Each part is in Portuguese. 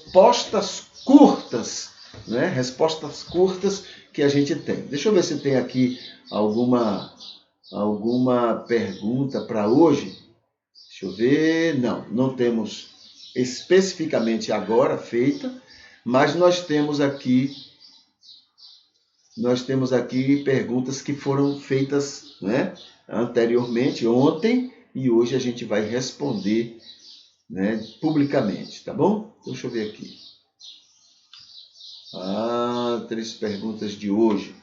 respostas curtas, né? Respostas curtas que a gente tem. Deixa eu ver se tem aqui alguma pergunta para hoje. Deixa eu ver. Não temos especificamente agora feita, mas nós temos aqui perguntas que foram feitas, né, anteriormente, ontem, e hoje a gente vai responder, né, publicamente, tá bom? Então, deixa eu ver aqui. 3 perguntas de hoje.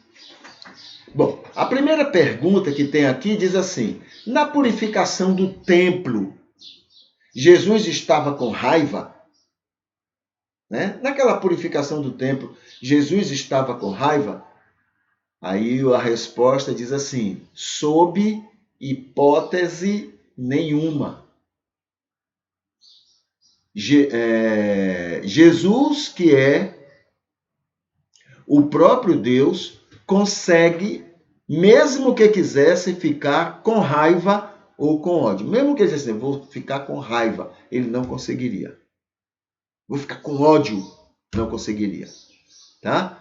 Bom, a primeira pergunta que tem aqui diz assim: na purificação do templo, Jesus estava com raiva? Né? Naquela purificação do templo, Jesus estava com raiva? Aí a resposta diz assim: sob hipótese nenhuma. Jesus, que é o próprio Deus, consegue, mesmo que quisesse, ficar com raiva ou com ódio. Mesmo que ele dissesse assim, vou ficar com raiva, ele não conseguiria. Vou ficar com ódio, não conseguiria. Tá?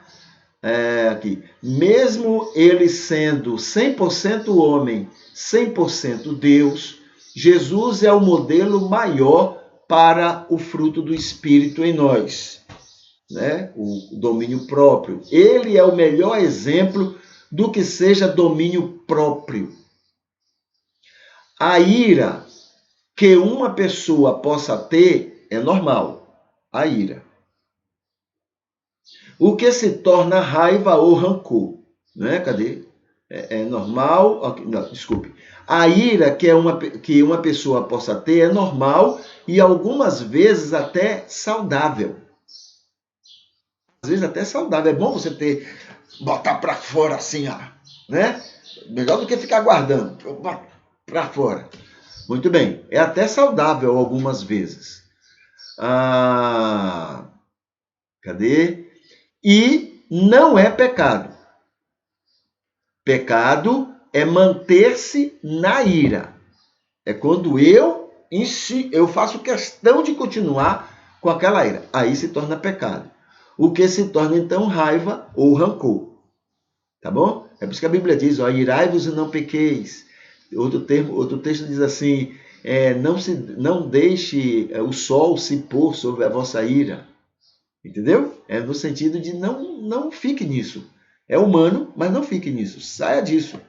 Aqui. Mesmo ele sendo 100% homem, 100% Deus, Jesus é o modelo maior para o fruto do Espírito em nós, né? O domínio próprio. Ele é o melhor exemplo do que seja domínio próprio. A ira que uma pessoa possa ter é normal, a ira. O que se torna raiva ou rancor, né? Cadê? É normal. Não, desculpe. A ira que uma pessoa possa ter é normal e algumas vezes até saudável. Às vezes até saudável. É bom você botar para fora assim, ó, né? Melhor do que ficar guardando. Para fora. Muito bem. É até saudável algumas vezes. Cadê? E não é pecado. Pecado é manter-se na ira. É quando eu faço questão de continuar com aquela ira. Aí se torna pecado. O que se torna, então, raiva ou rancor. Tá bom? É por isso que a Bíblia diz, ó, irai-vos e não pequeis. Outro texto diz assim, não deixe o sol se pôr sobre a vossa ira. Entendeu? É no sentido de não fique nisso. É humano, mas não fique nisso. Saia disso.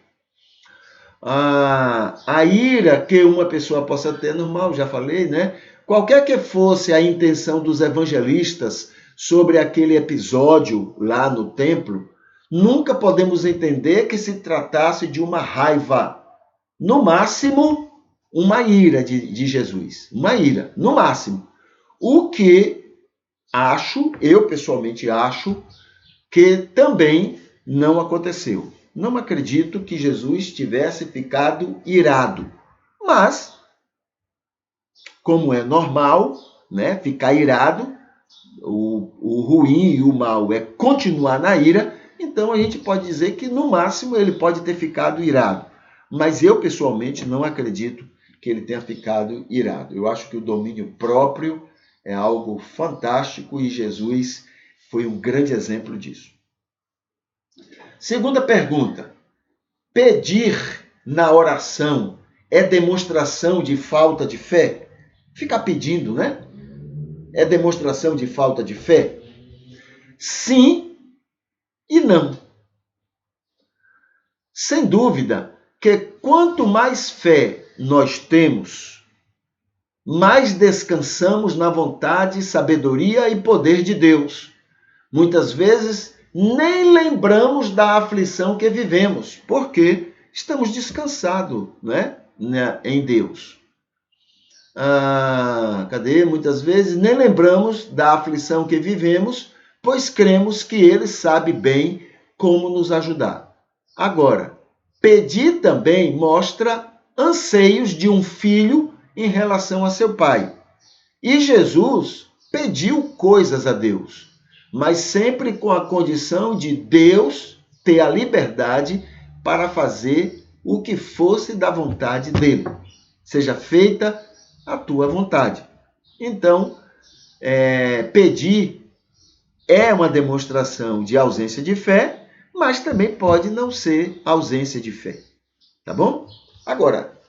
A ira que uma pessoa possa ter é normal, já falei, né? Qualquer que fosse a intenção dos evangelistas sobre aquele episódio lá no templo, nunca podemos entender que se tratasse de uma raiva. No máximo, uma ira de Jesus. Uma ira, no máximo. O que eu pessoalmente acho, que também não aconteceu. Não acredito que Jesus tivesse ficado irado. Mas, como é normal, né, ficar irado, o ruim e o mal é continuar na ira, então a gente pode dizer que no máximo ele pode ter ficado irado. Mas eu pessoalmente não acredito que ele tenha ficado irado. Eu acho que o domínio próprio é algo fantástico e Jesus foi um grande exemplo disso. Segunda pergunta. Pedir na oração é demonstração de falta de fé? Ficar pedindo, né? É demonstração de falta de fé? Sim e não. Sem dúvida que quanto mais fé nós temos, mais descansamos na vontade, sabedoria e poder de Deus. Muitas vezes nem lembramos da aflição que vivemos, porque estamos descansados, né, em Deus. Muitas vezes nem lembramos da aflição que vivemos, pois cremos que Ele sabe bem como nos ajudar. Agora, pedir também mostra anseios de um filho em relação a seu pai. E Jesus pediu coisas a Deus, mas sempre com a condição de Deus ter a liberdade para fazer o que fosse da vontade dele. Seja feita a tua vontade. Então, pedir é uma demonstração de ausência de fé, mas também pode não ser ausência de fé. Tá bom? Agora,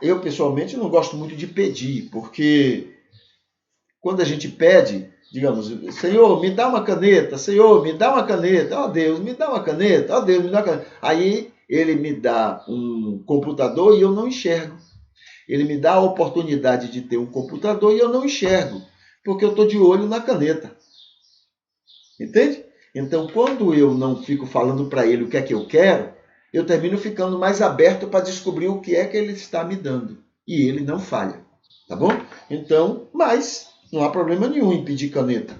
eu pessoalmente não gosto muito de pedir, porque quando a gente pede, digamos, Senhor, me dá uma caneta, Senhor, me dá uma caneta, ó Deus, me dá uma caneta, ó Deus, me dá uma caneta. Aí ele me dá um computador e eu não enxergo. Ele me dá a oportunidade de ter um computador e eu não enxergo, porque eu estou de olho na caneta. Entende? Então, quando eu não fico falando para ele o que é que eu quero, eu termino ficando mais aberto para descobrir o que é que ele está me dando. E ele não falha. Tá bom? Então, mas não há problema nenhum em pedir caneta.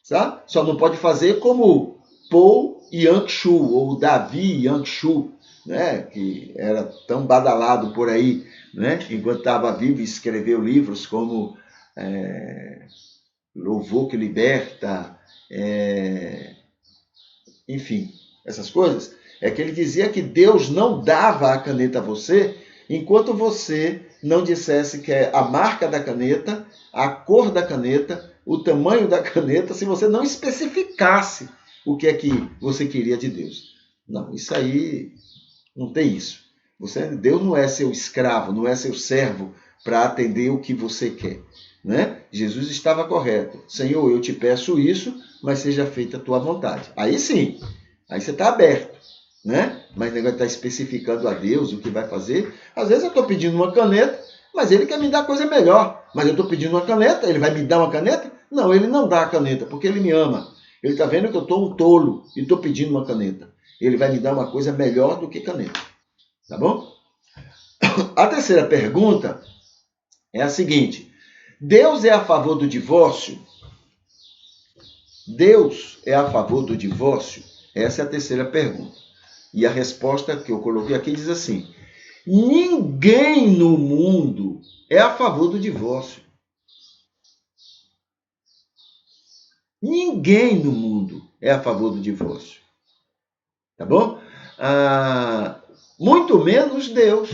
Tá? Só não pode fazer como Paul Yang-Shu, ou Davi Yang-Shu, né? Que era tão badalado por aí, né? Enquanto estava vivo, escreveu livros como Louvor que Liberta, enfim, essas coisas. É que ele dizia que Deus não dava a caneta a você enquanto você não dissesse que é a marca da caneta, a cor da caneta, o tamanho da caneta, se você não especificasse o que é que você queria de Deus. Não, isso aí não tem isso. Deus não é seu escravo, não é seu servo para atender o que você quer. Né? Jesus estava correto. Senhor, eu te peço isso, mas seja feita a tua vontade. Aí sim, aí você está aberto. Né? Mas o negócio está especificando a Deus o que vai fazer. Às vezes eu estou pedindo uma caneta, mas ele quer me dar coisa melhor. Mas eu estou pedindo uma caneta, ele vai me dar uma caneta? Não, ele não dá a caneta, porque ele me ama. Ele está vendo que eu estou um tolo e estou pedindo uma caneta. Ele vai me dar uma coisa melhor do que caneta. Tá bom? A terceira pergunta é a seguinte: Deus é a favor do divórcio? Deus é a favor do divórcio? Essa é a terceira pergunta. E a resposta que eu coloquei aqui diz assim: ninguém no mundo é a favor do divórcio. Ninguém no mundo é a favor do divórcio. Tá bom? Muito menos Deus.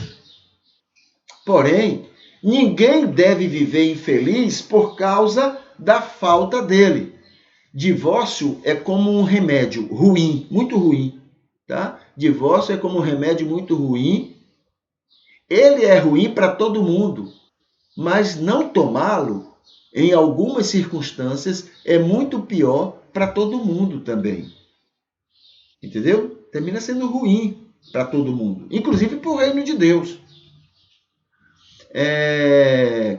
Porém, ninguém deve viver infeliz por causa da falta dele. Divórcio é como um remédio ruim, muito ruim. Tá? Divórcio é como um remédio muito ruim. Ele é ruim para todo mundo, mas não tomá-lo, em algumas circunstâncias, é muito pior para todo mundo também. Entendeu? Termina sendo ruim para todo mundo, inclusive para o reino de Deus.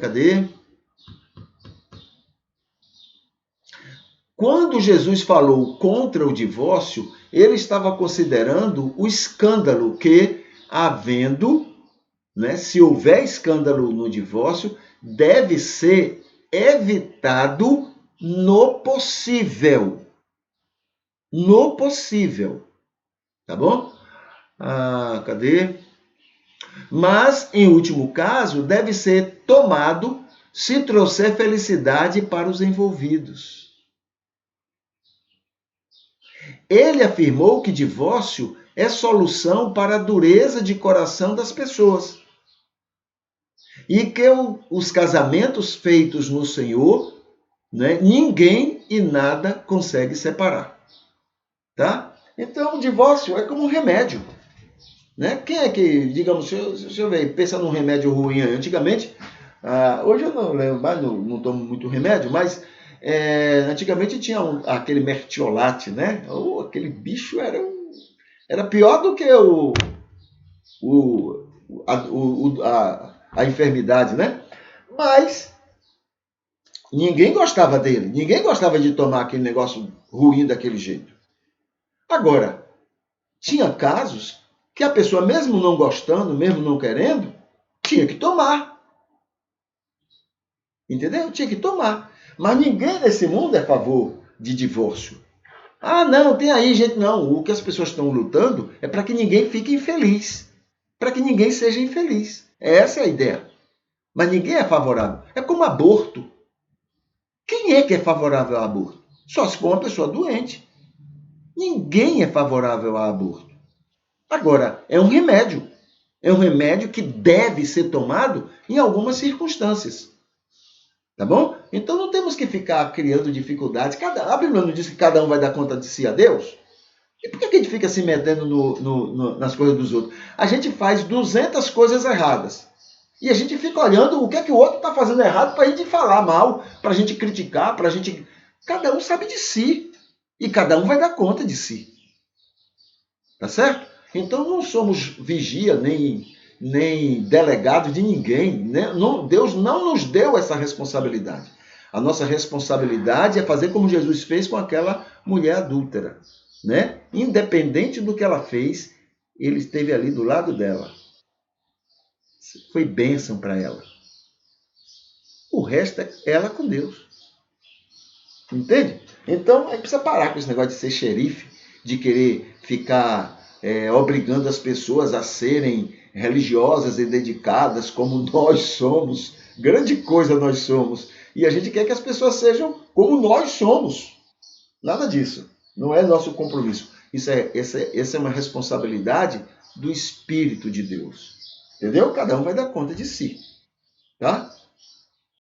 Cadê? Quando Jesus falou contra o divórcio, ele estava considerando o escândalo que, havendo, né, se houver escândalo no divórcio, deve ser evitado no possível. No possível. Tá bom? Cadê? Mas, em último caso, deve ser tomado se trouxer felicidade para os envolvidos. Ele afirmou que divórcio é solução para a dureza de coração das pessoas. E que os casamentos feitos no Senhor, né, ninguém e nada consegue separar. Tá? Então, o divórcio é como um remédio. Né? Quem é que, digamos, se eu ver, pensa num remédio ruim antigamente, hoje eu não lembro mais, não tomo muito remédio, mas antigamente tinha aquele mertiolate, né? Aquele bicho era pior do que a enfermidade, né? Mas ninguém gostava dele, ninguém gostava de tomar aquele negócio ruim daquele jeito. Agora, tinha casos que a pessoa, mesmo não gostando, mesmo não querendo, tinha que tomar. Entendeu? Tinha que tomar. Mas ninguém nesse mundo é a favor de divórcio. Não, tem aí gente. Não, o que as pessoas estão lutando é para que ninguém fique infeliz. Para que ninguém seja infeliz. Essa é a ideia. Mas ninguém é favorável. É como aborto. Quem é que é favorável ao aborto? Só se for uma pessoa doente. Ninguém é favorável ao aborto. Agora, é um remédio. É um remédio que deve ser tomado em algumas circunstâncias. Tá bom? Então não temos que ficar criando dificuldades. A Bíblia não diz que cada um vai dar conta de si a Deus? E por que a gente fica se metendo nas coisas dos outros? A gente faz 200 coisas erradas. E a gente fica olhando o que é que o outro está fazendo errado para a gente falar mal, para a gente criticar, para a gente. Cada um sabe de si. E cada um vai dar conta de si. Tá certo? Então não somos vigia nem delegados de ninguém. Né? Não, Deus não nos deu essa responsabilidade. A nossa responsabilidade é fazer como Jesus fez com aquela mulher adúltera. Né? Independente do que ela fez, ele esteve ali do lado dela. Foi bênção para ela. O resto é ela com Deus. Entende? Então, a gente precisa parar com esse negócio de ser xerife, de querer ficar obrigando as pessoas a serem religiosas e dedicadas como nós somos. Grande coisa nós somos. E a gente quer que as pessoas sejam como nós somos. Nada disso. Não é nosso compromisso. Essa é uma responsabilidade do Espírito de Deus. Entendeu? Cada um vai dar conta de si. Tá?